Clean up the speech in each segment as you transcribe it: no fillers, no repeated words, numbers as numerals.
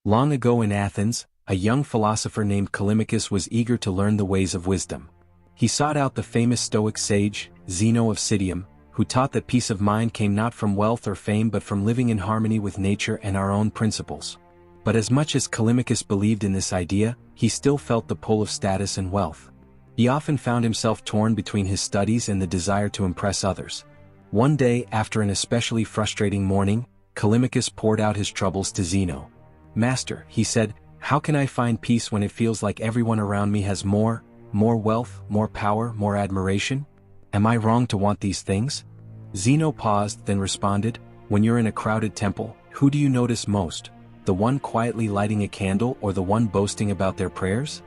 Long ago in Athens, a young philosopher named Callimachus was eager to learn the ways of wisdom. He sought out the famous Stoic sage, Zeno of Citium, who taught that peace of mind came not from wealth or fame but from living in harmony with nature and our own principles. But as much as Callimachus believed in this idea, he still felt the pull of status and wealth. He often found himself torn between his studies and the desire to impress others. One day, after an especially frustrating morning, Callimachus poured out his troubles to Zeno. "Master," he said, "how can I find peace when it feels like everyone around me has more wealth, more power, more admiration? Am I wrong to want these things?" Zeno paused, then responded, "When you're in a crowded temple, who do you notice most? The one quietly lighting a candle or the one boasting about their prayers?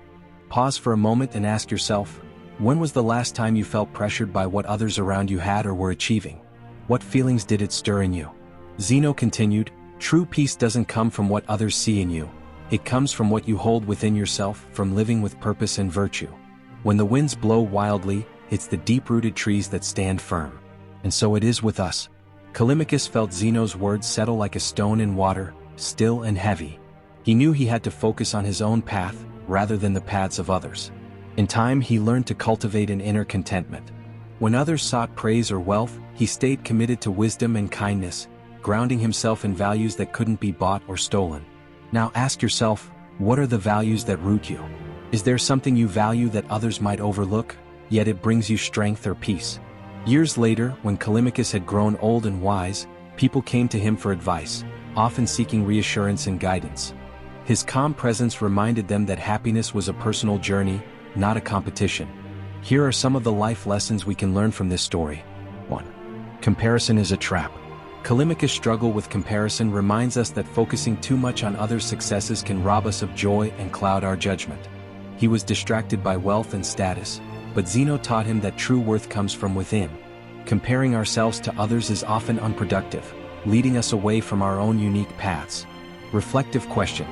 Pause for a moment and ask yourself, when was the last time you felt pressured by what others around you had or were achieving? What feelings did it stir in you?" Zeno continued, "True peace doesn't come from what others see in you. It comes from what you hold within yourself, from living with purpose and virtue. When the winds blow wildly, it's the deep-rooted trees that stand firm. And so it is with us." Callimachus felt Zeno's words settle like a stone in water, still and heavy. He knew he had to focus on his own path, rather than the paths of others. In time, he learned to cultivate an inner contentment. When others sought praise or wealth, he stayed committed to wisdom and kindness, grounding himself in values that couldn't be bought or stolen. Now ask yourself, what are the values that root you? Is there something you value that others might overlook, yet it brings you strength or peace? Years later, when Callimachus had grown old and wise, people came to him for advice, often seeking reassurance and guidance. His calm presence reminded them that happiness was a personal journey, not a competition. Here are some of the life lessons we can learn from this story. 1. Comparison is a trap. Callimachus' struggle with comparison reminds us that focusing too much on others' successes can rob us of joy and cloud our judgment. He was distracted by wealth and status, but Zeno taught him that true worth comes from within. Comparing ourselves to others is often unproductive, leading us away from our own unique paths. Reflective question.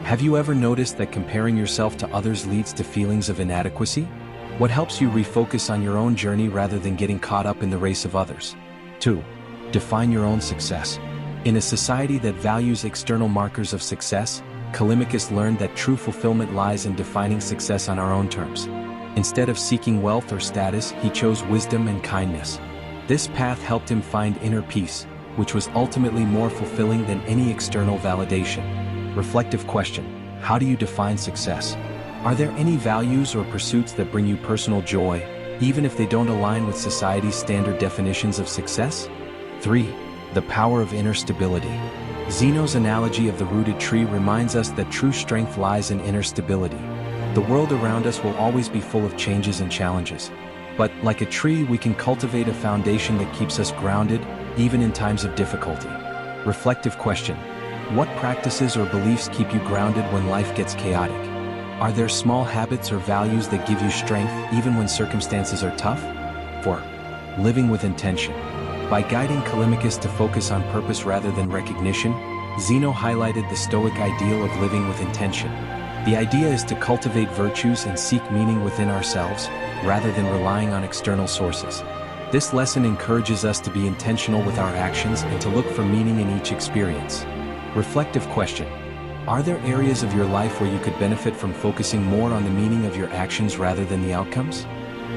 Have you ever noticed that comparing yourself to others leads to feelings of inadequacy? What helps you refocus on your own journey rather than getting caught up in the race of others? 2. Define your own success. In a society that values external markers of success, Callimachus learned that true fulfillment lies in defining success on our own terms. Instead of seeking wealth or status, he chose wisdom and kindness. This path helped him find inner peace, which was ultimately more fulfilling than any external validation. Reflective question. How do you define success? Are there any values or pursuits that bring you personal joy, even if they don't align with society's standard definitions of success? 3. The power of inner stability. Zeno's analogy of the rooted tree reminds us that true strength lies in inner stability. The world around us will always be full of changes and challenges. But, like a tree, we can cultivate a foundation that keeps us grounded, even in times of difficulty. Reflective question. What practices or beliefs keep you grounded when life gets chaotic? Are there small habits or values that give you strength even when circumstances are tough? 4. Living with intention. By guiding Callimachus to focus on purpose rather than recognition, Zeno highlighted the Stoic ideal of living with intention. The idea is to cultivate virtues and seek meaning within ourselves, rather than relying on external sources. This lesson encourages us to be intentional with our actions and to look for meaning in each experience. Reflective question. Are there areas of your life where you could benefit from focusing more on the meaning of your actions rather than the outcomes?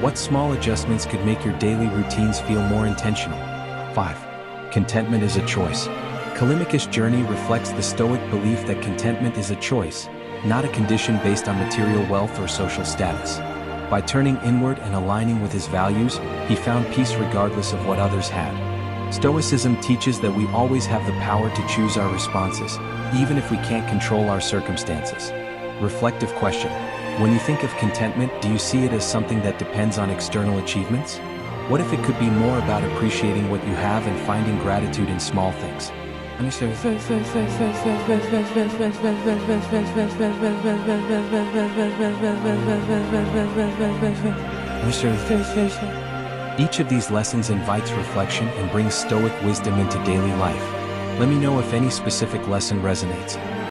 What small adjustments could make your daily routines feel more intentional? 5. Contentment is a choice. Callimachus' journey reflects the Stoic belief that contentment is a choice, not a condition based on material wealth or social status. By turning inward and aligning with his values, he found peace regardless of what others had. Stoicism teaches that we always have the power to choose our responses, even if we can't control our circumstances. Reflective question. When you think of contentment, do you see it as something that depends on external achievements? What if it could be more about appreciating what you have and finding gratitude in small things? Each of these lessons invites reflection and brings Stoic wisdom into daily life. Let me know if any specific lesson resonates.